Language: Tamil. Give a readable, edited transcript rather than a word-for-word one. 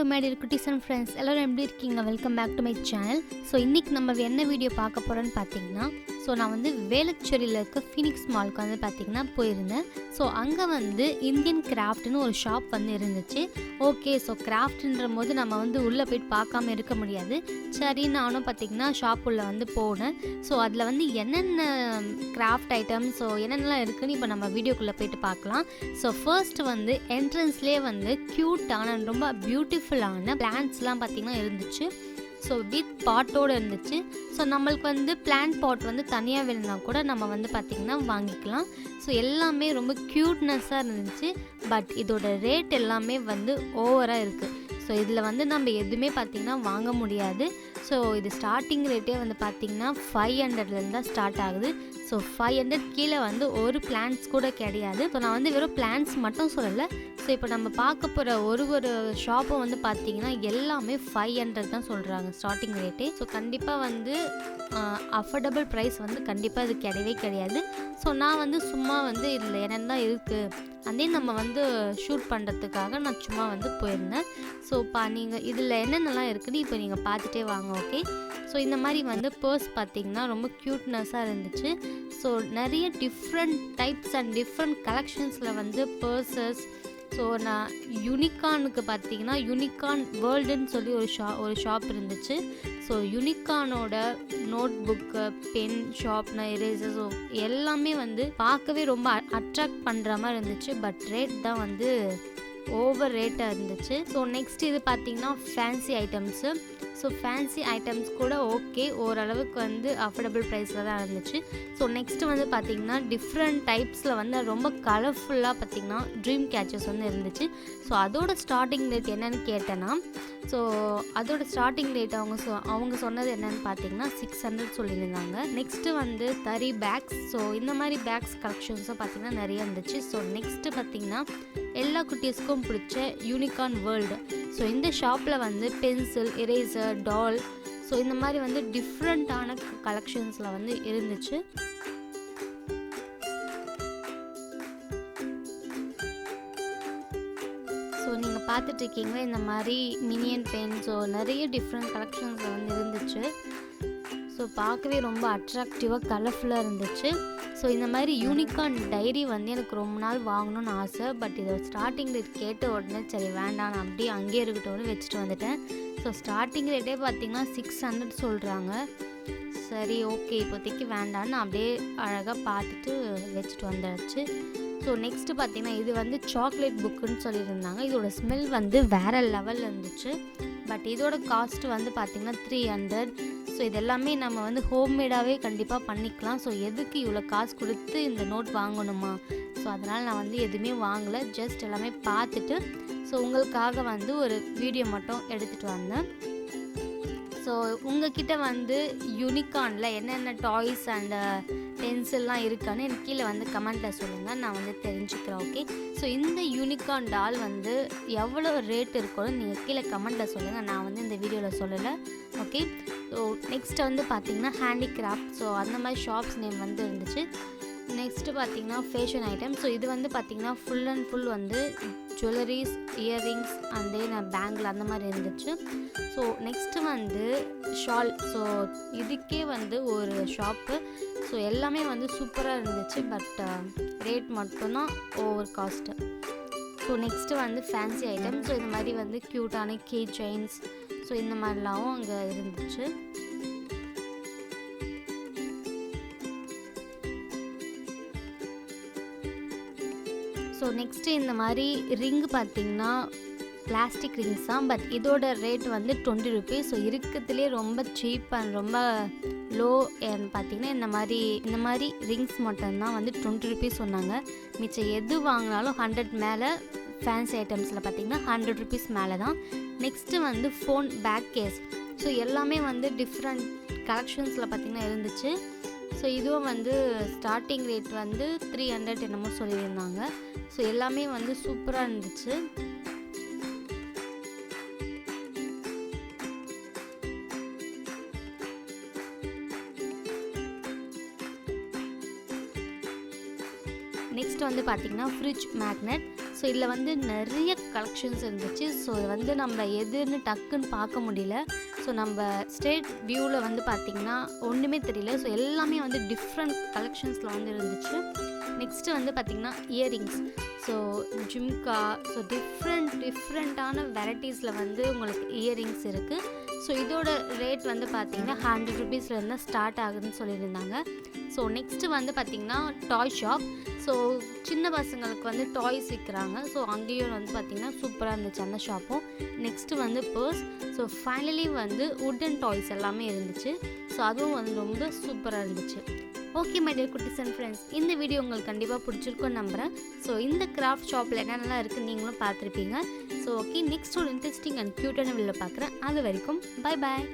my dear cuties and friends. எல்லாரும் எப்படி இருக்கீங்க? Welcome back to my channel. So இன்றைக்கி நம்ம என்ன வீடியோ பார்க்க போகிறோன்னு பார்த்தீங்கன்னா, ஸோ நான் வந்து வேளச்சேரியில் இருக்க ஃபீனிக்ஸ் மாலுக்கு வந்து பார்த்திங்கன்னா போயிருந்தேன். ஸோ அங்கே வந்து இந்தியன் கிராஃப்ட்னு ஒரு ஷாப் வந்து இருந்துச்சு. ஓகே, ஸோ கிராஃப்ட்ன்ற போது நம்ம வந்து உள்ளே போய்ட்டு பார்க்காம இருக்க முடியாது. சரி, நானும் பார்த்திங்கன்னா ஷாப் உள்ளே வந்து போனேன். ஸோ அதில் வந்து என்னென்ன கிராஃப்ட் ஐட்டம், ஸோ என்னென்னலாம் இருக்குதுன்னு இப்போ நம்ம வீடியோக்குள்ளே போய்ட்டு பார்க்கலாம். ஸோ ஃபர்ஸ்ட் வந்து என்ட்ரன்ஸ்லேயே வந்து க்யூட்டான ரொம்ப பியூட்டிஃபுல்லான பிளான்ட்ஸ்லாம் பார்த்திங்கன்னா இருந்துச்சு. ஸோ வித் பாட்டோடு இருந்துச்சு. ஸோ நம்மளுக்கு வந்து பிளான்ட் பாட் வந்து தனியாக வேணும்னா கூட நம்ம வந்து பார்த்திங்கன்னா வாங்கிக்கலாம். ஸோ எல்லாமே ரொம்ப க்யூட்னஸ்ஸாக இருந்துச்சு. பட் இதோட ரேட் எல்லாமே வந்து ஓவராக இருக்குது. ஸோ இதில் வந்து நம்ம எதுவுமே பார்த்திங்கன்னா வாங்க முடியாது. ஸோ இது ஸ்டார்டிங் ரேட்டே வந்து பார்த்திங்கன்னா 500லேருந்து தான் ஸ்டார்ட் ஆகுது. ஸோ 500 கீழே வந்து ஒரு பிளான்ட்ஸ் கூட கிடையாது. ஸோ நான் வந்து வெறும் பிளான்ட்ஸ் மட்டும் சொல்லலை. ஸோ இப்போ நம்ம பார்க்க போகிற ஒரு ஷாப்பும் வந்து பார்த்திங்கன்னா எல்லாமே 500 தான் சொல்கிறாங்க ஸ்டார்டிங் ரேட்டே. ஸோ கண்டிப்பாக வந்து அஃபோர்டபுள் ப்ரைஸ் வந்து கண்டிப்பாக இது கிடையவே கிடையாது. ஸோ நான் வந்து சும்மா வந்து இதில் என்னென்ன இருக்குது அதே நம்ம வந்து ஷூட் பண்ணுறதுக்காக நான் சும்மா வந்து போயிருந்தேன். ஸோ நீங்கள் இதில் என்னென்னலாம் இருக்குதுன்னு இப்போ நீங்கள் பார்த்துட்டே வாங்க. ஓகே, ஸோ இந்த மாதிரி வந்து பர்ஸ் பார்த்திங்கன்னா ரொம்ப க்யூட்னஸாக இருந்துச்சு. ஸோ நிறைய டிஃப்ரெண்ட் டைப்ஸ் அண்ட் டிஃப்ரெண்ட் கலெக்ஷன்ஸில் வந்து பர்சஸ். ஸோ நான் யூனிகானுக்கு பார்த்திங்கன்னா யூனிகான் வேர்ல்டுன்னு சொல்லி ஒரு ஷாப் இருந்துச்சு. ஸோ யூனிகானோட note book, pen, sharpener, eraser, so எல்லாமே வந்து பார்க்கவே ரொம்ப அட்ராக்ட் பண்ணுற மாதிரி இருந்துச்சு. பட் ரேட் தான் வந்து ஓவர் ரேட்டாக இருந்துச்சு. ஸோ நெக்ஸ்ட் இது பார்த்திங்கன்னா fancy items. So fancy items கூட ஓகே, ஓரளவுக்கு வந்து அஃபோர்டபுள் ப்ரைஸில் தான் இருந்துச்சு. ஸோ நெக்ஸ்ட்டு வந்து பார்த்திங்கன்னா டிஃப்ரெண்ட் டைப்ஸில் வந்து ரொம்ப கலர்ஃபுல்லாக பார்த்திங்கன்னா ட்ரீம் கேச்சர்ஸ் வந்து இருந்துச்சு. ஸோ அதோட ஸ்டார்டிங் ரேட் என்னென்னு கேட்டேன்னா, ஸோ அதோட ஸ்டார்டிங் ரேட் அவங்க சொன்னது என்னென்னு பார்த்தீங்கன்னா 600 சொல்லியிருந்தாங்க. நெக்ஸ்ட்டு வந்து தறி பேக்ஸ். ஸோ இந்த மாதிரி பேக்ஸ் கலெக்ஷன்ஸும் பார்த்திங்கன்னா நிறைய இருந்துச்சு. ஸோ நெக்ஸ்ட்டு பார்த்திங்கன்னா எல்லா குட்டீஸ்க்கும் பிடிச்ச யூனிகான் வேர்ல்டு. ஸோ இந்த ஷாப்பில் வந்து பென்சில், எரேசர், டால், ஸோ இந்த மாதிரி வந்து டிஃப்ரெண்ட்டான கலெக்ஷன்ஸில் வந்து இருந்துச்சு. ஸோ நீங்கள் பார்த்துட்ருக்கீங்க இந்த மாதிரி மினியன் பென். ஸோ நிறைய டிஃப்ரெண்ட் கலெக்ஷன்ஸில் வந்து இருந்துச்சு. ஸோ பார்க்கவே ரொம்ப அட்ராக்டிவாக கலர்ஃபுல்லாக இருந்துச்சு. ஸோ இந்த மாதிரி யூனிகான் டைரி வந்து எனக்கு ரொம்ப நாள் வாங்கணும்னு ஆசை. பட் இதோட ஸ்டார்டிங் ரேட் கேட்ட உடனே சரி வேண்டாம், நான் அப்படியே அங்கேயே இருக்கட்டும்னு வச்சுட்டு வந்துட்டேன். ஸோ ஸ்டார்டிங் ரேட்டே பார்த்திங்கன்னா 600 சொல்கிறாங்க. சரி, ஓகே, இப்போதைக்கு வேண்டான்னு அப்படியே அழகாக பார்த்துட்டு வச்சுட்டு வந்தாச்சு. ஸோ நெக்ஸ்ட்டு பார்த்திங்கன்னா இது வந்து சாக்லேட் புக்குன்னு சொல்லியிருந்தாங்க. இதோட ஸ்மெல் வந்து வேறு லெவலில் இருந்துச்சு. பட் இதோட காஸ்ட் வந்து பார்த்திங்கன்னா 300. ஸோ இது எல்லாமே நம்ம வந்து ஹோம்மேடாகவே கண்டிப்பாக பண்ணிக்கலாம். ஸோ எதுக்கு இவ்வளோ காசு கொடுத்து இந்த நோட் வாங்கணுமா? ஸோ அதனால் நான் வந்து எதுவுமே வாங்கலை. ஜஸ்ட் எல்லாமே பார்த்துட்டு ஸோ உங்களுக்காக வந்து ஒரு வீடியோ மட்டும் எடுத்துகிட்டு வந்தேன். ஸோ உங்ககிட்ட வந்து யூனிகானில் என்னென்ன டாய்ஸ் அண்ட் பென்சில்லாம் இருக்கான்னு எனக்கு கீழே வந்து கமெண்ட்டில் சொல்லுங்கள், நான் வந்து தெரிஞ்சுக்கிறேன். ஓகே, ஸோ இந்த யூனிகான் டால் வந்து எவ்வளோ ரேட் இருக்குன்னு நீங்கள் கீழே கமெண்ட்டில் சொல்லுங்கள், நான் வந்து இந்த வீடியோவில் சொல்லலை. ஓகே, ஸோ நெக்ஸ்ட் வந்து பார்த்திங்கன்னா ஹேண்டிகிராஃப்ட். ஸோ அந்த மாதிரி ஷாப்ஸ் நேம் வந்து இருந்துச்சு. நெக்ஸ்ட்டு பார்த்திங்கன்னா ஃபேஷன் ஐட்டம். ஸோ இது வந்து பார்த்திங்கன்னா ஃபுல் அண்ட் ஃபுல் வந்து jewelleries, earrings and then bangle அந்த மாதிரி இருந்துச்சு. ஸோ நெக்ஸ்ட்டு வந்து ஷால். ஸோ இதுக்கே வந்து ஒரு ஷாப்பு. ஸோ எல்லாமே வந்து சூப்பராக இருந்துச்சு. பட் ரேட் மட்டும்தான் ஓவர் காஸ்ட்டு. ஸோ நெக்ஸ்ட்டு வந்து ஃபேன்சி ஐட்டம். ஸோ இந்த மாதிரி வந்து க்யூட்டான கீ செயின்ஸ், ஸோ இந்த மாதிரிலாம் அங்கே இருந்துச்சு. ஸோ நெக்ஸ்ட்டு இந்த மாதிரி ரிங்கு பார்த்திங்கன்னா பிளாஸ்டிக் ரிங்ஸ் தான். பட் இதோட ரேட் வந்து 20 ருபீஸ். ஸோ இருக்கிறதுலே ரொம்ப சீப் அண்ட் ரொம்ப லோ பார்த்திங்கன்னா இந்த மாதிரி ரிங்ஸ் மட்டும்தான் வந்து 20 ருபீஸ் சொன்னாங்க. மிச்சம் எது வாங்கினாலும் 100 மேலே. ஃபேன்சி ஐட்டம்ஸில் பார்த்திங்கன்னா 100 ருபீஸ் மேலே தான். நெக்ஸ்ட்டு வந்து ஃபோன் பேக் கேஸ். ஸோ எல்லாமே வந்து டிஃப்ரெண்ட் கலெக்ஷன்ஸில் பார்த்திங்கன்னா இருந்துச்சு. ஸோ இதுவும் வந்து ஸ்டார்டிங் ரேட் வந்து 300 என்னமோ சொல்லியிருந்தாங்க. ஸோ எல்லாமே வந்து சூப்பராக இருந்துச்சு. நெக்ஸ்ட் வந்து பார்த்திங்கன்னா ஃப்ரிட்ஜ் மேக்னெட். ஸோ இதில் வந்து நிறைய கலெக்ஷன்ஸ் இருந்துச்சு. ஸோ வந்து நம்ம எதுன்னு டக்குன்னு பார்க்க முடியல. ஸோ நம்ம ஸ்ட்ரெயிட் வியூவில் வந்து பார்த்திங்கன்னா ஒன்றுமே தெரியல. ஸோ எல்லாமே வந்து டிஃப்ரெண்ட் கலெக்ஷன்ஸில் வந்து இருந்துச்சு. நெக்ஸ்ட்டு வந்து பார்த்திங்கன்னா இயரிங்ஸ், ஸோ ஜிம்கா, ஸோ டிஃப்ரெண்ட்டான வெரைட்டிஸில் வந்து உங்களுக்கு இயரிங்ஸ் இருக்குது. ஸோ இதோட ரேட் வந்து பார்த்திங்கன்னா 100 ருபீஸ்லேருந்து ஸ்டார்ட் ஆகுதுன்னு சொல்லியிருந்தாங்க. ஸோ நெக்ஸ்ட்டு வந்து பார்த்திங்கன்னா டாய் ஷாப். ஸோ சின்ன பசங்களுக்கு வந்து டாய்ஸ் விற்கிறாங்க. ஸோ அங்கேயும் வந்து பார்த்திங்கன்னா சூப்பராக இருந்துச்சு அந்த ஷாப்பும். நெக்ஸ்ட்டு வந்து பர்ஸ். ஸோ ஃபைனலி வந்து வுட்டன் டாய்ஸ் எல்லாமே இருந்துச்சு. ஸோ அதுவும் வந்து ரொம்ப சூப்பராக இருந்துச்சு. ஓகே மை டியர் குட்டீஸ் அண்ட் ஃப்ரெண்ட்ஸ், இந்த வீடியோ உங்களுக்கு கண்டிப்பாக பிடிச்சிருக்குன்னு நம்புகிறேன். ஸோ இந்த கிராஃப்ட் ஷாப்பில் என்னென்னலாம் இருக்குன்னு நீங்களும் பார்த்துருப்பீங்க. ஸோ ஓகே, நெக்ஸ்ட் ஒரு இன்ட்ரெஸ்டிங் அண்ட் க்யூட்டான வீடியோவில் பார்க்குறேன். அது வரைக்கும் பை பாய்.